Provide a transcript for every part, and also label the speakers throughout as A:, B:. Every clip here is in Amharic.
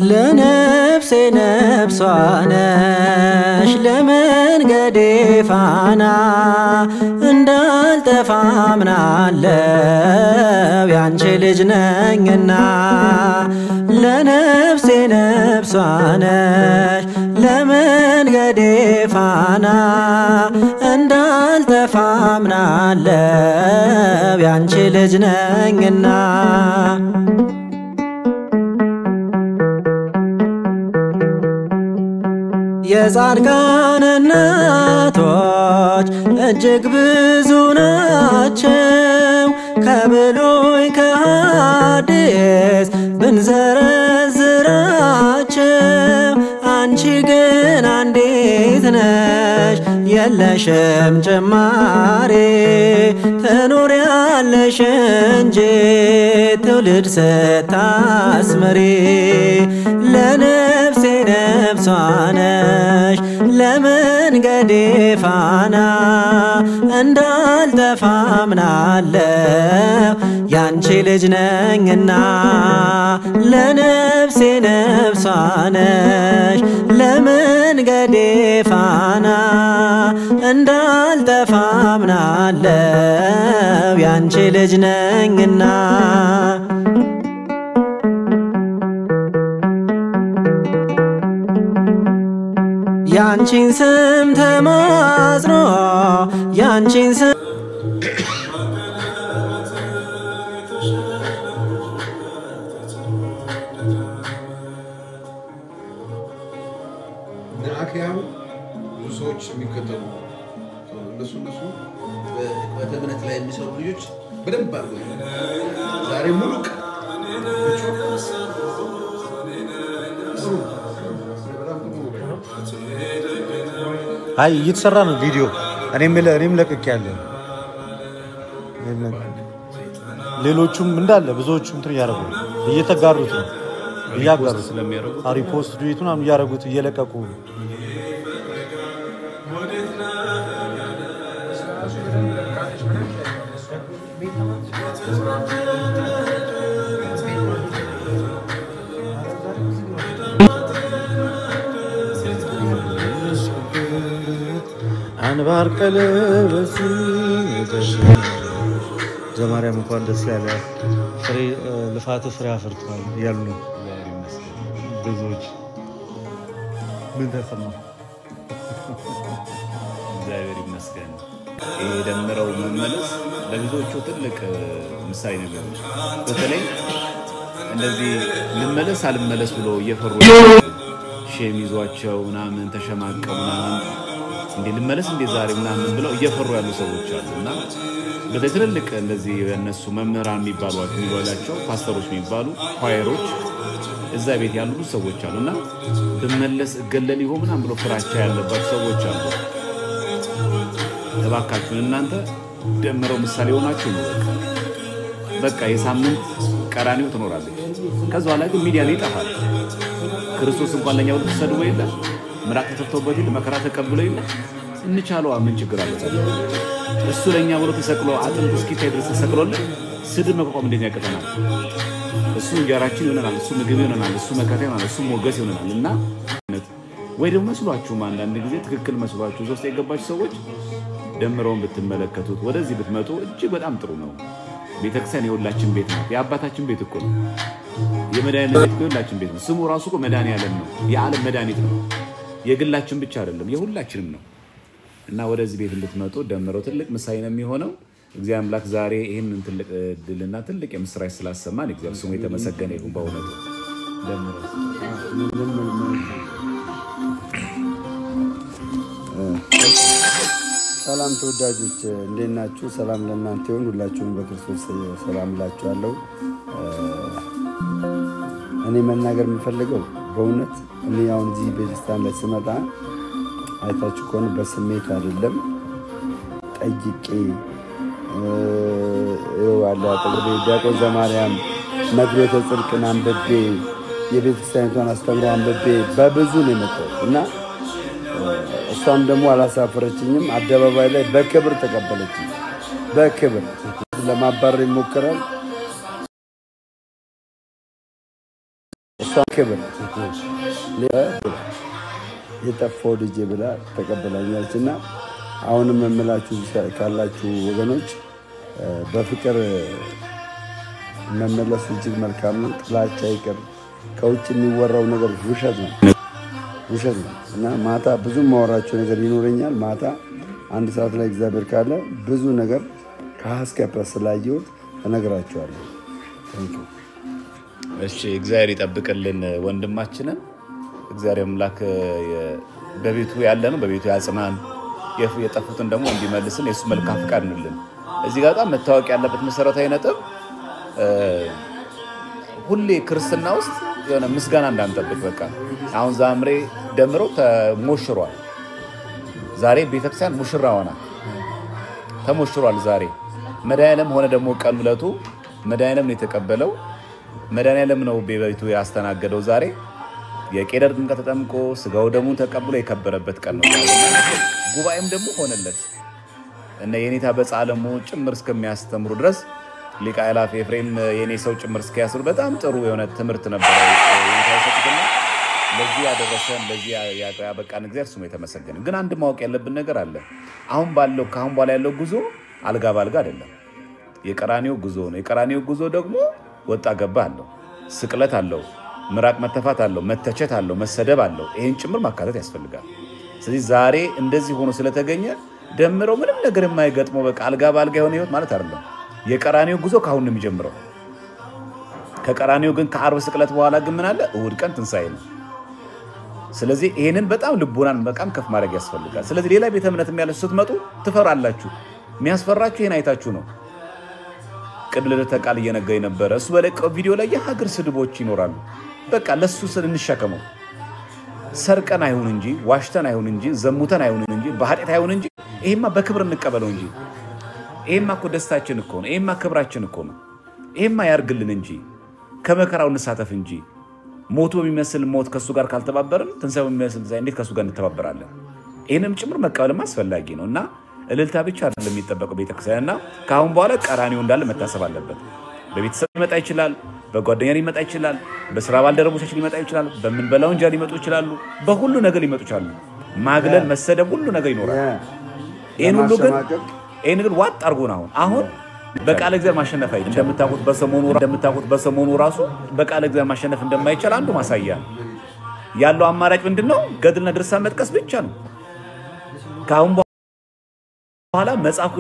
A: ለነፍሴ ነፍሷነሽ ለመንገዴ ፋና እንዳልጠፋ አምናለሁ ያንቺ ልጅ ነኝና ለነፍሴ ነፍሷነሽ ለመንገዴ ፋና እንዳልጠፋ አምናለሁ ያንቺ ልጅ ነኝና የጻድቃን እናቶች እጅግ ብዙ ናቸው ከብሉይ ከሐዲስ ብንዘረዝራቸው አንቺ ግን አንዲት ነሽ የለሽም ጭማሪ ትኖሪያለሽ እንጂ ትውልድ ስታስምሪ ለነፍሴ ነፍሷነሽ ለመንገዴ ፋና እንዳልጠፋ አምናለሁ ያንቺ ልጅ ነኝና ለነፍሴ ነፍሷነሽ ለመንገዴ ፋና እንዳልጠፋ አምናለሁ ያንቺ ልጅ ነኝና ያንቺን ስም ተማጽኖ ያንቺን ስም
B: አክያው ብዙዎች የሚከተሉ እነሱ በተምነት ላይ የሚሰሩ ልጆች በደንብ አድርገው ዛሬ ሙሉቅ
C: አይ እየተሰራ ነው ቪዲዮ እኔም ለቅቄያለሁ ሌሎቹም እንዳለ ብዙዎቹም እንትን ያረጉ እየተጋሩት ነው እያጋሩ ስለሚያረጉ ሪፖስት ዱይቱን አም ያረጉት እየለቀቁ አንባር ቀለበሲ ዘማሪያም እንኳን ደስ ያለ ፍሬ ልፋት ፍሬ አፍርቷል ያሉ ብዙዎች ምን ተሰማ
D: እግዚአብሔር ይመስገን የደመረው መመለስ ለብዙዎቹ ትልቅ ምሳሌ ነው በተለይ እንደዚህ ልመለስ አልመለስ ብሎ እየፈሩ ሼም ይዟቸው ምናምን ተሸማቀው ምናምን እንዴ ልመለስ እንዴ ዛሬ ምናምን ብለው እየፈሩ ያሉ ሰዎች አሉና በትልልቅ እንደዚህ የነሱ መምህራን የሚባሏቸው ፓስተሮች የሚባሉ ኳየሮች እዛ ቤት ያሉ ሰዎች አሉና በመለስ እገለል ይሆን ምናምን ብሎ ፍራቻ ያለባቸው ሰዎች አሉ ተባካችሁ እናንተ ደምረው ምሳሌ ሆናችሁ ነው በቃ የሳምንት ቀራኒው ትኖራለች ከዛ ላይ ግን ሚዲያ ላይ ይጣፋል ክርስቶስ እንኳን ለኛ ወደ ተሰደው ይላል ምራቅ ተተውበት ይል መከራ ተቀብሎ ይል እንቻለው ምን ችግር አለ እሱ ለኛ ብሎ ተሰቅሎ አጥንት እስኪታይ ድረስ ተሰቅሎልን ስድ መቆም እንደኛ ያቀተናል እሱ እንጀራችን ይሆናል እሱ ምግብ ይሆናል እሱ መከታ ይሆናል እሱ ሞገስ ይሆናልና ወይ ደግሞ መስሏችሁ አንዳንድ ጊዜ ትክክል መስሏችሁ ሶስት የገባችሁ ሰዎች ደምረውን ብትመለከቱት ወደዚህ ብትመጡ እጅግ በጣም ጥሩ ነው ቤተክርስቲያን የሁላችን ቤት ነው የአባታችን ቤት እኮ ነው የመድኃኒት ቤት የሁላችን ቤት ነው ስሙ ራሱ እኮ መድኃኒዓለም ነው የዓለም መድኃኒት ነው የግላችን ብቻ አይደለም የሁላችንም ነው እና ወደዚህ ቤት እንድትመጡ ደምረው ትልቅ ምሳሌ ነው የሚሆነው እግዚአብሔር አምላክ ዛሬ ይሄንን ትልቅ ድልና ትልቅ የምስራች ስላሰማን እግዚአብሔር ስሙ የተመሰገነ ይሁን በእውነቱ ደምረው
E: ሰላም ተወዳጆች እንዴት ናችሁ ሰላም ለእናንተ ይሁን ሁላችሁም በክርስቶስ ሰላም ላችኋለሁ እኔ መናገር የምፈልገው በእውነት እኔ አሁን እዚህ ቤተክርስቲያን ላይ ስመጣ አይታችሁ ከሆነ በስሜት አይደለም ጠይቄ ዋላ ተግሬ ዲያቆን ዘማርያም መድረተ ጽድቅን አንብቤ የቤተክርስቲያኗን አስተምሮ አንብቤ በብዙ ነው የመጣው እና እሷም ደግሞ አላሳፈረችኝም አደባባይ ላይ በክብር ተቀበለችኝ በክብር ለማባረር ይሞክራል እሷ ክብር የጠፋው ልጅ ብላ ተቀበላኛለችና አሁንም መመላችሁ ካላችሁ ወገኖች በፍቅር መመለስ እጅግ መልካም ነው ጥላቻ ይቀር ከውጭ የሚወራው ነገር ውሸት ነው እና ማታ ብዙ ማወራቸው ነገር ይኖረኛል ማታ አንድ ሰዓት ላይ እግዚአብሔር ካለ ብዙ ነገር ከሐስከፕ ስላየው ተነግራቸዋለሁ
D: እሺ እግዚአብሔር ይጠብቅልን ወንድማችንን እግዚአብሔር አምላክ በቤቱ ያለ ነው በቤቱ ያጽናን የጠፉትን ደግሞ እንዲመልስን የሱ መልካም ፍቃድ ነውልን እዚህ ጋር በጣም መታወቅ ያለበት መሰረታዊ ነጥብ ሁሌ ክርስትና ውስጥ የሆነ ምስጋና እንዳንጠብቅ በቃ አሁን ዛምሬ ደምሮ ተሞሽሯል ዛሬ ቤተክርስቲያን ሙሽራ ሆና ተሞሽሯል ዛሬ መድኃኒዓለም ሆነ ደግሞ ቀን ለቱ መድኃኒዓለም ነው የተቀበለው መድኃኒዓለም ነው በቤቱ ያስተናገደው ዛሬ የቄደር ጥምቀት ተጠምቆ ስጋው ደሙን ተቀብሎ የከበረበት ቀን ነው ጉባኤም ደግሞ ሆነለት እና የኔታ በጻለሙ ጭምር እስከሚያስተምሩ ድረስ ሊቀ አእላፍ ኤፍሬም የኔ ሰው ጭምር እስኪያስሩ በጣም ጥሩ የሆነ ትምህርት ነበር የታሰበና ለዚህ ያደረሰን ለዚህ ያበቃን እግዚአብሔር ስሙ የተመሰገነ ግን አንድ ማወቅ ያለብን ነገር አለ አሁን በኋላ ያለው ጉዞ አልጋ ባልጋ አይደለም የቀራኒው ጉዞ ነው የቀራኒው ጉዞ ደግሞ ወጣ ገባ አለው ስቅለት አለው ምራቅ መተፋት አለው መተቸት አለው መሰደብ አለው ይሄን ጭምር ማካተት ያስፈልጋል ስለዚህ ዛሬ እንደዚህ ሆኖ ስለተገኘ ደምረው ምንም ነገር የማይገጥመው በቃ አልጋ ባልጋ የሆነ ህይወት ማለት አይደለም የቀራኒው ጉዞ ካሁን ነው የሚጀምረው ከቀራኒው ግን ከአርብ ስቅለት በኋላ ግን ምን አለ እሁድ ቀን ትንሳኤ ነው ስለዚህ ይሄንን በጣም ልቦናን በቃም ከፍ ማድረግ ያስፈልጋል ስለዚህ ሌላ ቤተ እምነትም ያለ ስትመጡ ትፈራላችሁ የሚያስፈራችሁ ይሄን አይታችሁ ነው ቅድለ ተቃል እየነገይ ነበር እሱ በለቀው ቪዲዮ ላይ የሀገር ስድቦች ይኖራሉ በቃ ለሱ እንሸከመው ሰርቀን አይሁን እንጂ ዋሽተን አይሁን እንጂ ዘሙተን አይሁን እንጂ በኃጢአት አይሁን እንጂ ይሄማ በክብር እንቀበለው እንጂ ይሄማ እኮ ደስታችን እኮ ነው ይሄማ ክብራችን እኮ ነው ይሄማ ያርግልን እንጂ ከመከራው እንሳተፍ እንጂ ሞቶ የሚመስል ሞት ከሱ ጋር ካልተባበርን ትንሳኤው የሚመስል ትንሳኤ እንዴት ከሱ ጋር እንተባበራለን ይሄንም ጭምር መቀበልም አስፈላጊ ነውና እልልታ ብቻ አይደለም የሚጠበቀው ቤተክርስቲያንና ካሁን በኋላ ቀራኒው እንዳለ መታሰብ አለበት በቤተሰብ ሊመጣ ይችላል በጓደኛ ሊመጣ ይችላል በስራ ባልደረቦች ሊመጣ ይችላል በመንበላው እንጀራ ሊመጡ ይችላሉ በሁሉ ነገር ሊመጡ ይችላሉ ማግለል መሰደብ ሁሉ ነገር ይኖራል ይሄን ሁሉ ግን ዋጥ አርጎና አሁን በቃለ እግዚአብሔር ማሸነፍ አይቻልም እንደምታውቁት በሰሞኑ ራሱ በቃለ እግዚአብሔር ማሸነፍ እንደማይቻል አንዱ ማሳያ ያለው አማራጭ ምንድነው ገድልና ድርሳን መጥቀስ ብቻ ነው ካሁን በኋላ መጽሐፍ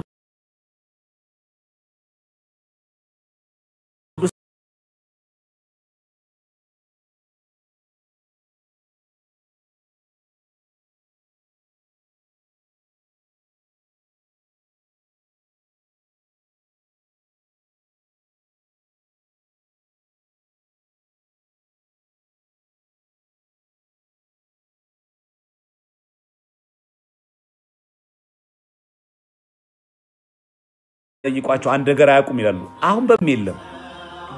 D: ጠይቋቸው አንድ ነገር አያውቁም ይላሉ አሁን በሚልም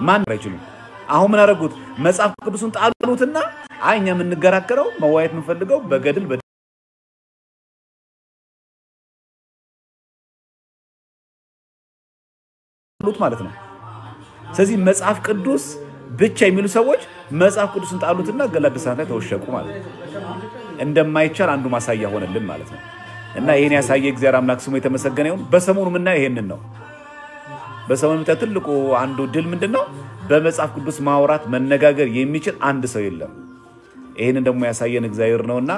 D: ማን አይችሉም አሁን ምን አረጉት መጽሐፍ ቅዱስን ጣሉትና አይኛ ምን ንገራከረው መዋየት ምንፈልገው በገድል በሉት ማለት ነው ስለዚህ መጽሐፍ ቅዱስ ብቻ የሚሉ ሰዎች መጽሐፍ ቅዱስን ጣሉትና ገላድሳት ላይ ተወሸቁ ማለት ነው እንደማይቻል አንዱ ማሳያ ሆነልን ማለት ነው እና ይሄን ያሳየ እግዚአብሔር አምላክ ስሙ የተመሰገነ ይሁን በሰሞኑ ምንና ይሄንን ነው በሰሞኑ ተትልቁ አንዱ ድል ምንድነው በመጽሐፍ ቅዱስ ማውራት መነጋገር የሚችል አንድ ሰው የለም ይሄንን ደግሞ ያሳየን እግዚአብሔር ነውና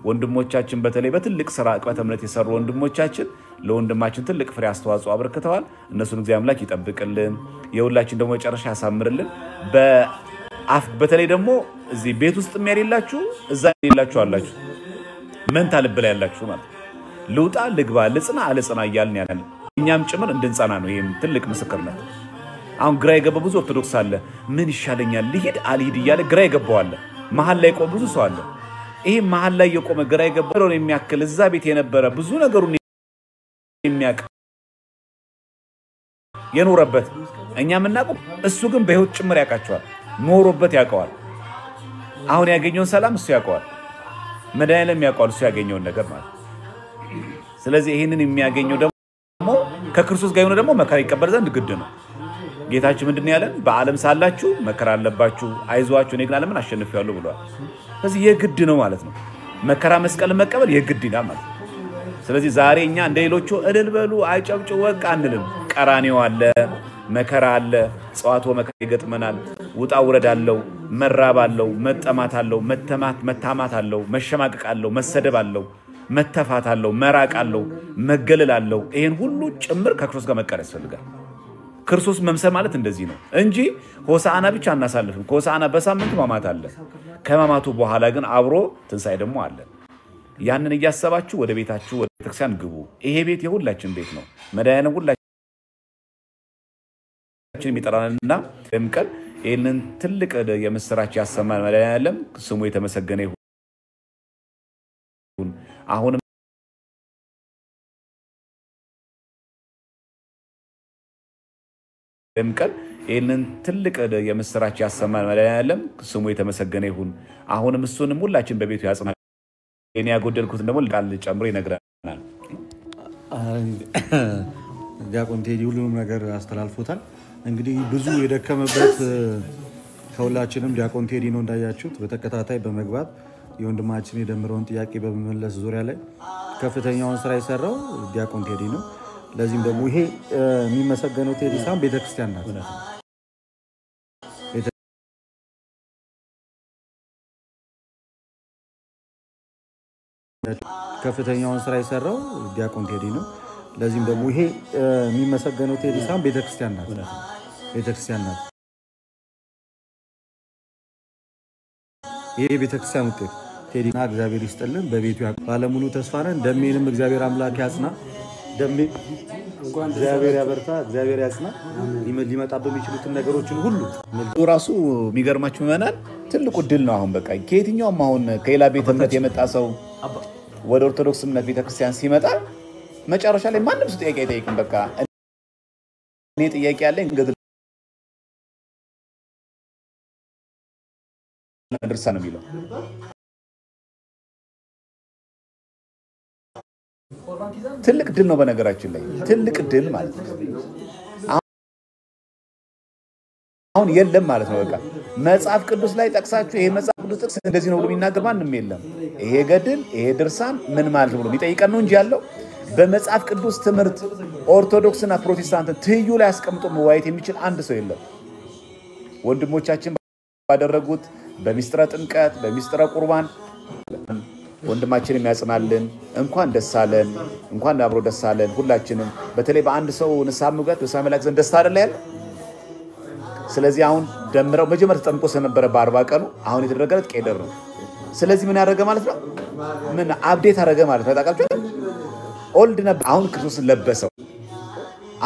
D: ወንድሞቻችን በተለይ በትልቅ ስራ ቅበተ እምነት የሰሩ ወንድሞቻችን ለወንድማችን ትልቅ ፍሬ አስተዋጽኦ አበርክተዋል እነሱን እግዚአብሔር አምላክ ይጠብቅልን የሁላችን ደግሞ መጨረሻ ያሳምርልን በተለይ ደግሞ እዚህ ቤት ውስጥ የሚያሪላችሁ እዛ ይላችሁ አላችሁ መንታ ልብ ላይ ያላችሁ ማለት ልውጣ ልግባ ልጽና አለጽና ይያልን ያለ እኛም ጭምር እንድንጻና ነው ይሄም ትልቅ ምስክርነት አሁን ግራ የገባ ብዙ ኦርቶዶክስ አለ ምን ይሻለኛል ልሂድ አልሂድ እያለ ግራ የገባው አለ መሃል ላይ ቆም ብዙ ሰው አለ ይሄ መሃል ላይ የቆመ ግራ የገባው ነው የሚያክል እዛ ቤት የነበረ ብዙ ነገሩን የሚያቅ የኖረበት እኛ ምናቀው እሱ ግን በህይወት ጭምር ያቃቸዋል ኖሮበት ያቀዋል አሁን ያገኘውን ሰላም እሱ ያቀዋል መዳይለም ያቀዋል እሱ ያገኘውን ነገር ማለት ስለዚህ ይሄንን የሚያገኘው ደግሞ ከክርስቶስ ጋር የሆነ ደግሞ መከራ ይቀበል ዘንድ ግድ ነው ጌታችን ምንድነው ያለን በዓለም ሳላችሁ መከራ አለባችሁ አይዟችሁ እኔ ግን ዓለምን አሸንፌያለሁ ብሏል ስለዚህ የግድ ነው ማለት ነው መከራ መስቀል መቀበል የግድ ይላል ማለት ስለዚህ ዛሬ እኛ እንደሌሎቹ እልል በሉ አይጨብጩ ወቅ አንልም ቀራኔው አለ መከራ አለ ጸዋቶ መከራ ይገጥመናል ውጣ ውረድ አለው መራብ አለው መጠማት አለው መታማት አለው መሸማቀቅ አለው መሰደብ አለው መተፋት አለው መራቅ አለው መገለል አለው ይሄን ሁሉ ጭምር ከክርስቶስ ጋር መቀረስ ይፈልጋል ክርስቶስ መምሰል ማለት እንደዚህ ነው እንጂ ሆሳዕና ብቻ እናሳልፍም ሆሳዕና በሳምንቱ ማማት አለ ከማማቱ በኋላ ግን አብሮ ትንሳኤ ደግሞ አለ ያንን እያሰባችሁ ወደ ቤታችሁ ወደ ቤተክርስቲያን ግቡ ይሄ ቤት የሁላችን ቤት ነው መዳያነ ሁላችን የሚጠራንና ደምቀን ይሄንን ትልቅ የምስራች ያሰማን መዳያለም ስሙ የተመሰገነ ይሁን አሁን ደምቀን ይሄንን ትልቅ የምስራች ያሰማን መዳያለም ስሙ የተመሰገነ ይሁን አሁንም እሱንም ሁላችን በቤቱ ያጽናል እኔ ያጎደልኩት ደግሞ ቃል ጨምሮ ይነግራናል
C: ዲያቆን ቴዲ ሁሉንም ነገር አስተላልፎታል እንግዲህ ብዙ የደከመበት ከሁላችንም ዲያቆን ቴዲ ነው እንዳያችሁት በተከታታይ በመግባት የወንድማችን የደምረውን ጥያቄ በመመለስ ዙሪያ ላይ ከፍተኛውን ስራ የሰራው ዲያቆን ቴዲ ነው ለዚህም ደግሞ ይሄ የሚመሰገነው ቴዲ ሳም ቤተክርስቲያን ናት ከፍተኛውን ስራ የሰራው ዲያቆን ቴዲ ነው ለዚህም ደግሞ ይሄ የሚመሰገነው ቴዲ ሳም ቤተክርስቲያን ናት ይሄ ቤተክርስቲያን ውጤት ቴዲና እግዚአብሔር ይስጥልን በቤቱ ባለሙሉ ተስፋ ነን ደሜንም እግዚአብሔር አምላክ ያጽና ደሜ እንኳን እግዚአብሔር ያበርታ እግዚአብሔር ያጽና ሊመጣ በሚችሉት ነገሮችን ሁሉ
D: ራሱ የሚገርማችሁ መናን ትልቁ ድል ነው አሁን በቃ ከየትኛውም አሁን ከሌላ ቤተ እምነት የመጣ ሰው ወደ ኦርቶዶክስ እምነት ቤተክርስቲያን ሲመጣ መጨረሻ ላይ ማንም ሰው ጥያቄ አይጠይቅም በቃ እኔ ጥያቄ ያለኝ ገድል ድርሳ ነው የሚለው ትልቅ ድል ነው በነገራችን ላይ ትልቅ ድል ማለት ነው አሁን የለም ማለት ነው በቃ መጽሐፍ ቅዱስ ላይ ጠቅሳችሁ ይሄ መጽሐፍ ቅዱስ ጥቅስ እንደዚህ ነው ብሎ የሚናገር ማንንም የለም ይሄ ገድል ይሄ ድርሳን ምን ማለት ብሎ የሚጠይቀን ነው እንጂ ያለው በመጽሐፍ ቅዱስ ትምህርት ኦርቶዶክስና ፕሮቴስታንት ትይዩ ላይ አስቀምጦ መዋየት የሚችል አንድ ሰው የለም ወንድሞቻችን ባደረጉት በሚስጥረ ጥምቀት በሚስጥረ ቁርባን ወንድማችን የሚያጽናልን እንኳን ደሳለን እንኳን አብሮ ደሳለን ሁላችንም በተለይ በአንድ ሰው ንስሐ መግባት በሳመላክ ዘንድ ደስታ አይደል ያለ ስለዚህ አሁን ደምረው መጀመሪያ ተጠምቆ ስለነበረ በ40 ቀኑ አሁን የተደረገለት ቄደር ነው ስለዚህ ምን ያደረገ ማለት ነው ምን አፕዴት አደረገ ማለት ነው ታውቃላችሁ ኦልድ ነበር አሁን ክርስቶስን ለበሰው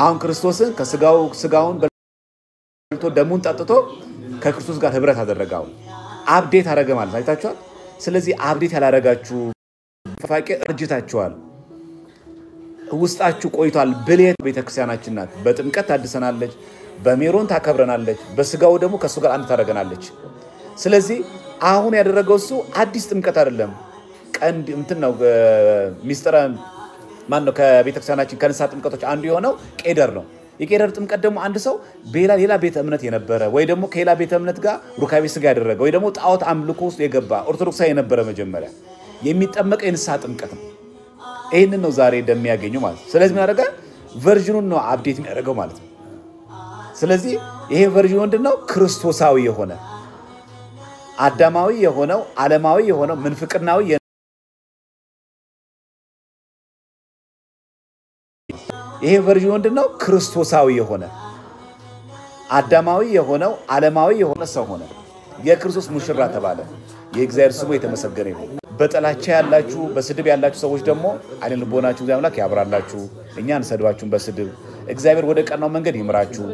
D: አሁን ክርስቶስን ከስጋውን በልቶ ደሙን ጠጥቶ ከክርስቶስ ጋር ህብረት አደረገው አፕዴት አደረገ ማለት አይታችኋል ስለዚህ አፕዴት ያላረጋችሁ ፈፋቄ እርጅታችኋል ውስጣችሁ ቆይቷል ብሌት ቤተክርስቲያናችን ናት በጥምቀት ታድሰናለች በሜሮን ታከብረናለች በስጋው ደግሞ ከሱ ጋር አንድ ታረጋናለች ስለዚህ አሁን ያደረገው እሱ አዲስ ጥምቀት አይደለም ቀንድ እንትን ነው ሚስጥረ ማን ነው ከቤተክርስቲያናችን ከንሳ ጥምቀቶች አንዱ የሆነው ቄደር ነው የቄደር ጥምቀት ደግሞ አንድ ሰው ሌላ ቤተ እምነት የነበረ ወይ ደግሞ ከሌላ ቤተ እምነት ጋር ሩካቤ ስጋ ያደረገ ወይ ደግሞ ጣዖት አምልኮ ውስጥ የገባ ኦርቶዶክሳዊ የነበረ መጀመሪያ የሚጠመቀ የንሳ ጥምቀት ነው ይሄንን ነው ዛሬ እንደሚያገኙ ማለት ስለዚህ ምን ያደረገ ቨርዥኑን ነው አፕዴት የሚያደርገው ማለት ነው ስለዚህ ይሄ ቨርዥን ምንድነው ክርስቶሳዊ የሆነ አዳማዊ የሆነው ዓለማዊ የሆነው ምንፍቅናዊ ይሄ ቨርዥን ምንድነው ክርስቶሳዊ የሆነ አዳማዊ የሆነው ዓለማዊ የሆነ ሰው ሆነ የክርስቶስ ሙሽራ ተባለ የእግዚአብሔር ስሙ የተመሰገነ ይሁን በጥላቻ ያላችሁ በስድብ ያላችሁ ሰዎች ደግሞ አይን ልቦናችሁ እግዚአብሔር አምላክ ያብራላችሁ እኛን ሰድባችሁን በስድብ እግዚአብሔር ወደ ቀናው መንገድ ይምራችሁ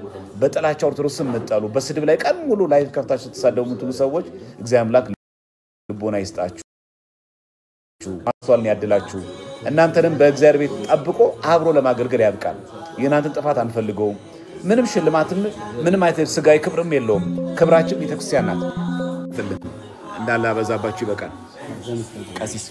D: በጥላቻ ኦርቶዶክስን መጣሉ በስድብ ላይ ቀን ሙሉ ላይ ከፍታችሁ ተሳደቡ ምትሉ ሰዎች እግዚአብሔር አምላክ ልቦና ይስጣችሁ ማስተዋልን ያድላችሁ እናንተንም በእግዚአብሔር ቤት ጠብቆ አብሮ ለማገልገል ያብቃል የእናንተን ጥፋት አንፈልገውም ምንም ሽልማትም ምንም አይነት ስጋይ ክብርም የለውም ክብራችን ቤተክርስቲያን ናት እንዳላ በዛባችሁ ይበቃል ቀሲስ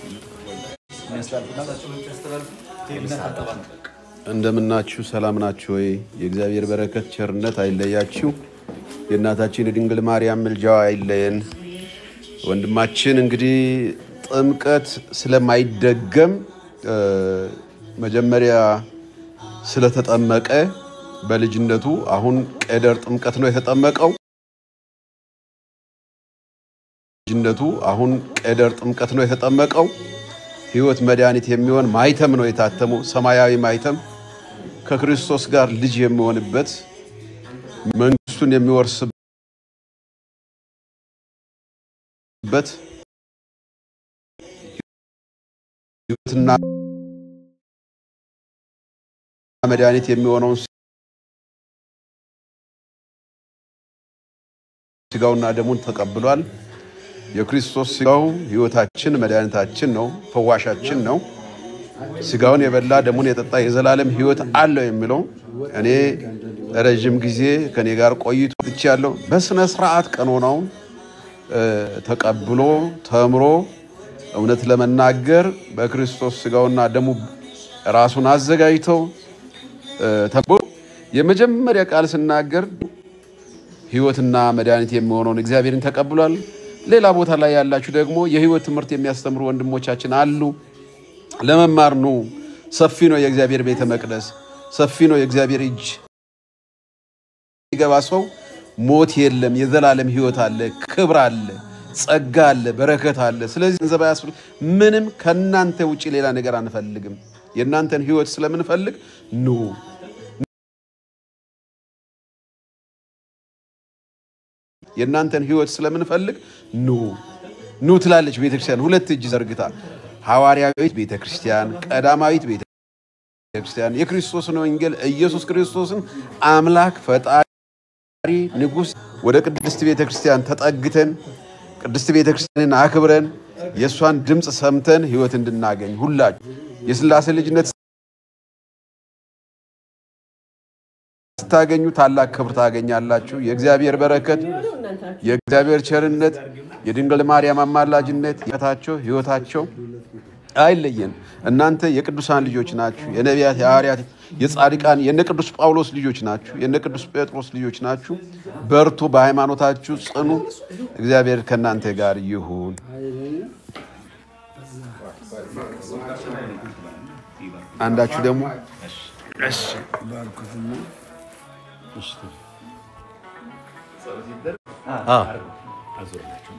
B: እንደምናችሁ ሰላም ናችሁ ወይ የእግዚአብሔር በረከት ቸርነት አይለያችሁ የእናታችን የድንግል ማርያም ምልጃዋ አይለየን ወንድማችን እንግዲህ ጥምቀት ስለማይደገም መጀመሪያ ስለተጠመቀ በልጅነቱ አሁን ቀደር ጥምቀት ነው የተጠመቀው ልጅነቱ አሁን ቀደር ጥምቀት ነው የተጠመቀው ሕይወት መድኃኒት የሚሆን ማይተም ነው የታተመው ሰማያዊ ማይተም ከክርስቶስ ጋር ልጅ የሚሆንበት መንግስቱን የሚወርስበት ሕይወትና መድኃኒት የሚሆነው ስጋውና ደሙን ተቀብሏል የክርስቶስ ስጋው ሕይወታችን መድኃኒታችን ነው ፈዋሻችን ነው ስጋውን የበላ ደሙን የጠጣ የዘላለም ሕይወት አለው የሚለው እኔ ረጅም ጊዜ ከኔ ጋር ቆይቶ ትቻለሁ በስነ ስርዓት ቀኖናው ተቀብሎ ተምሮ እውነት ለመናገር በክርስቶስ ስጋውና ደሙ ራሱን አዘጋጅቶ ተቦ የመጀመሪያ ቃል ሲናገር ሕይወትና መድኃኒት የሚሆነውን እግዚአብሔርን ተቀብሏል ሌላ ቦታ ላይ ያላችሁ ደግሞ የሕይወት ትምህርት የሚያስተምሩ ወንድሞቻችን አሉ ለመማር ነው ሰፊ ነው የእግዚአብሔር ቤተ መቅደስ ሰፊ ነው የእግዚአብሔር እጅ ይገባ ሰው ሞት የለም የዘላለም ሕይወት አለ ክብር አለ ጸጋ አለ በረከት አለ ስለዚህ ገንዘብ ያስሩ ምንም ከናንተ ውጪ ሌላ ነገር አንፈልግም የናንተን ሕይወት ስለምንፈልግ ነው የናንተን ሕይወት ስለምንፈልግ ነው ትላለች ቤተክርስቲያን ሁለት እጅ ዘርግታ ሐዋርያዊት ቤተክርስቲያን ቀዳማዊት ቤተክርስቲያን የክርስቶስን ወንጌል ኢየሱስ ክርስቶስን አምላክ ፈጣሪ ንጉስ ወደ ቅድስት ቤተክርስቲያን ተጠግተን ቅድስት ቤተክርስቲያንን አክብረን የሷን ድምጽ ሰምተን ሕይወት እንድናገኝ ሁላችሁ የሥላሴ ልጅነት ታገኙ ታላቅ ክብር ታገኛላችሁ የእግዚአብሔር በረከት የእግዚአብሔር ቸርነት የድንግል ማርያም አማላጅነት የታቸው ሕይወታቸው አይለየን እናንተ የቅዱሳን ልጆች ናችሁ የነቢያት የሐዋርያት የጻድቃን የነቅዱስ ጳውሎስ ልጆች ናችሁ የነቅዱስ ጴጥሮስ ልጆች ናችሁ በርቱ በሃይማኖታችሁ ጽኑ እግዚአብሔር ከናንተ ጋር ይሁን አንዳችሁ ደግሞ እሺ ባርኩትና እሺ አዙራችሁ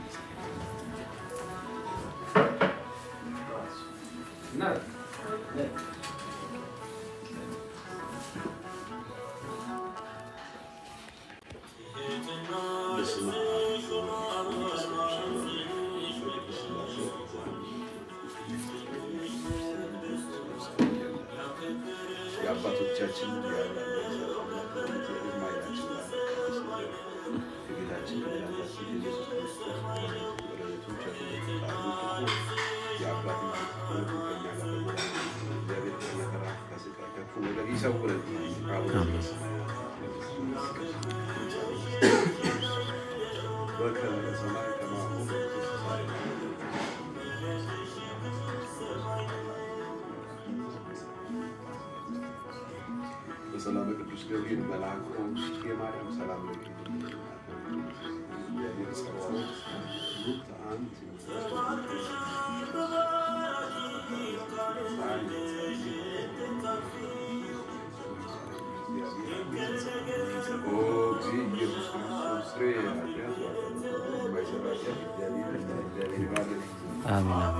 B: የአባቶቻችን በሰላም ቅዱስ ገብርኤል መልአኩ የማርያም ሰላም
A: አሜን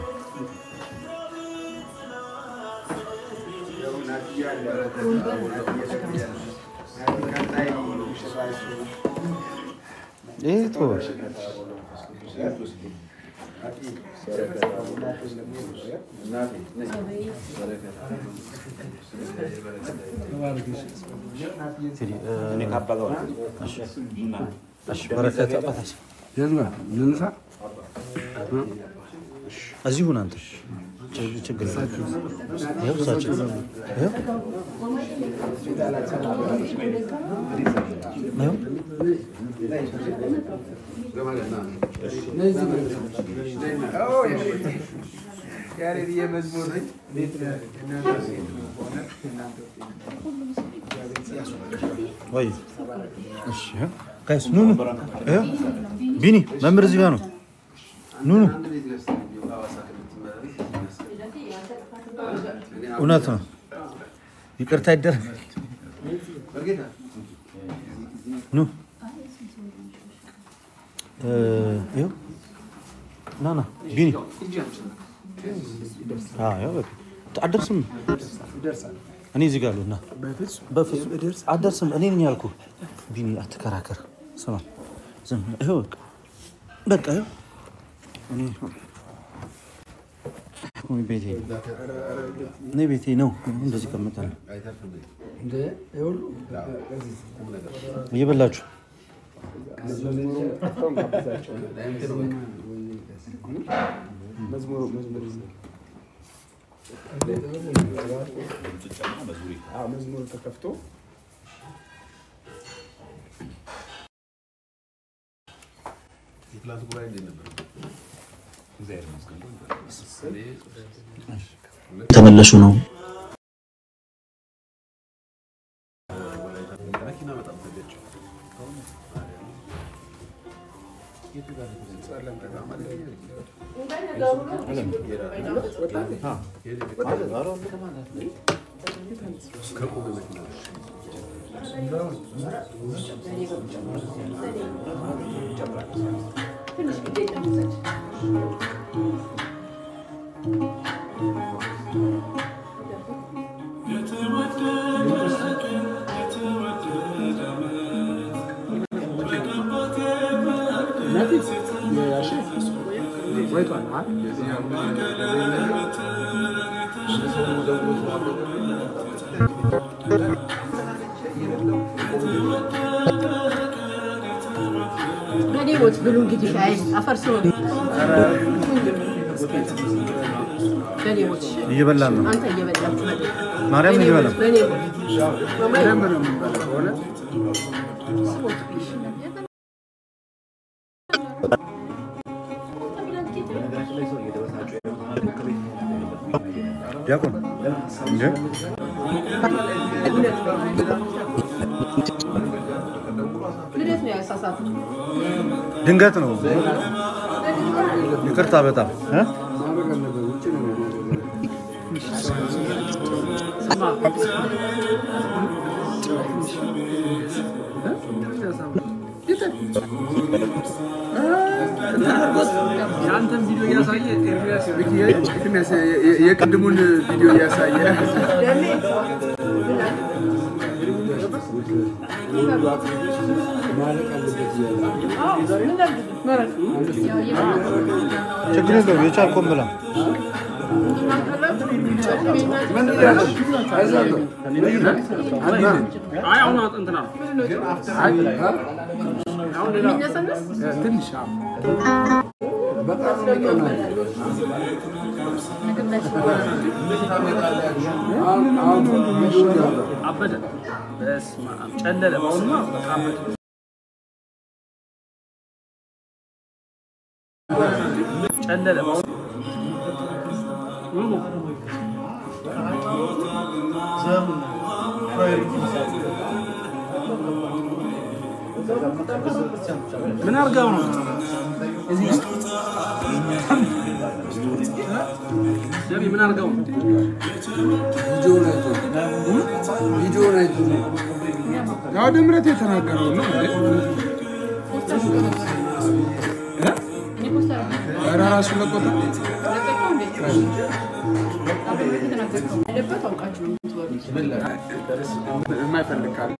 C: بركات أبتش
E: يلا ننسى
C: أزيهون أنت تشجع يا ساتر يا وي ايش ها قيس نونو ايه بيني ممر زيغانو نونو እውነት ነው ይቅርታ ይደረግ ኑ ይኸው ናና ቢኒ ያው አደርስም እኔ እዚህ ጋር አለሁና በፍጹም አደርስም እኔ ነኝ ያልኩህ ቢኒ አትከራከር ስማ ዝም ይኸው በቃ ይኸው እኔ ቤቴ እኔ ቤቴ ነው እንደዚህ ቀመጣለሁ እንደ ይሁሉ እየበላችሁ መዝሙር ተከፍቶ
B: የክላስ ጉባኤ እንዴት ነበር?
A: ተመለሱ ነው
F: بنيموت بالونجدي شاي افرسون بنيموت
C: እየበላን ነው
F: انت እየበላችሁ
C: ማርያም እየበላ
F: ማርያም
C: ዲያቆን እንዴ
F: ልደት ነው ያሳሳቱ
C: ድንገት ነው ይቅርታ በጣም
G: ያንተን ቪዲዮ ያሳየ ኤርሚያስ የቅድሙን ቪዲዮ ያሳየ
C: ችግር የለውም የቻልከውን ብላ
G: አይ አሁን እንትና ትንሽ አበደ በስመ አብ ጨለለ በአሁኑማ በቃ አበደ ጨለለ ምን አርጋው ነው እዚህ ደቢ ምን አርጋው
E: ቪዲዮ ላይ
G: ያው ድምረት የተናገረው ነው ኧረ ራሱ ለቆታ የማይፈልግ ካለ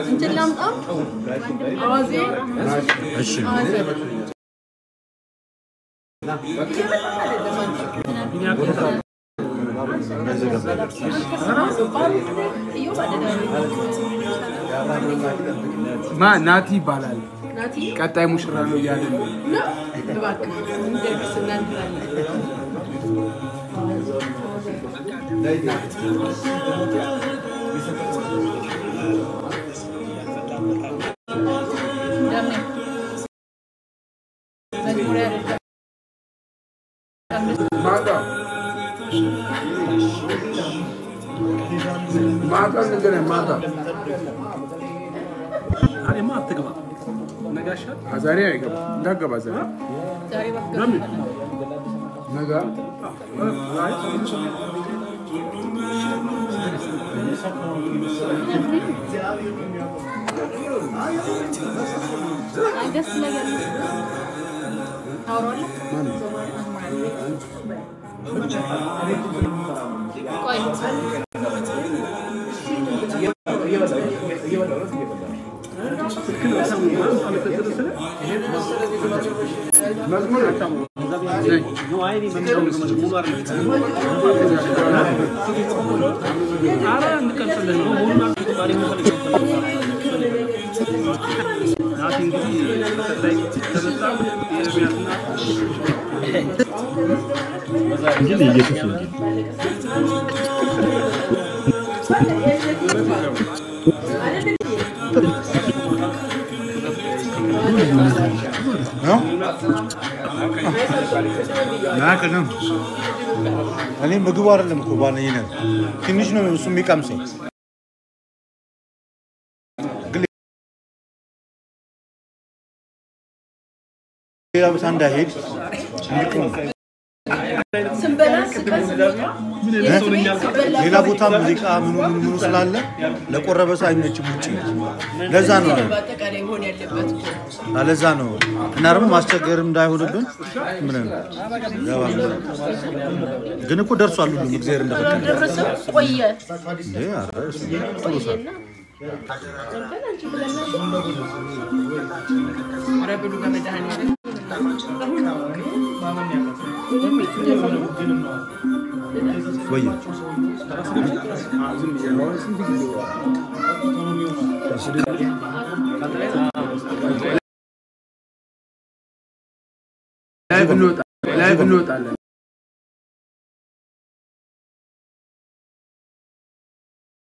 F: እንትን ላምጣ አዋዜ
C: እሺ
H: ማ ናቲ ይባላል ቀጣይ ሙሽራ ነው ያለ ነው
F: እባክህ እንደግስና
H: ማታ ነገር ማታ
G: አሬ ማትገባ ነጋሻ
H: አዛሬ አይገባ እንዳገባ ዛሬ ነገ
F: ደስ ነገር ታውራለህ ቆይ
C: ናከለም እኔ ምግቡ አይደለም እኮ ባለኝ ትንሽ ነው እሱ የሚቀምሰው ሌላ ቦታ እንዳይሄድ ሌላ ቦታ ሙዚቃ ምኑ ስላለ ለቆረበ ሳይመችም ውጪ ለዛ ነው አለዛ ነው እና ደግሞ ማስቸገርም እንዳይሆንብን ምን ግን እኮ ደርሷል ሁሉ እግዚአብሔር እንደፈቀደ
F: ደረሰ ቆየ ረብሉ ገመዳኒ
C: ወይ
H: ላይቭ እንወጣለን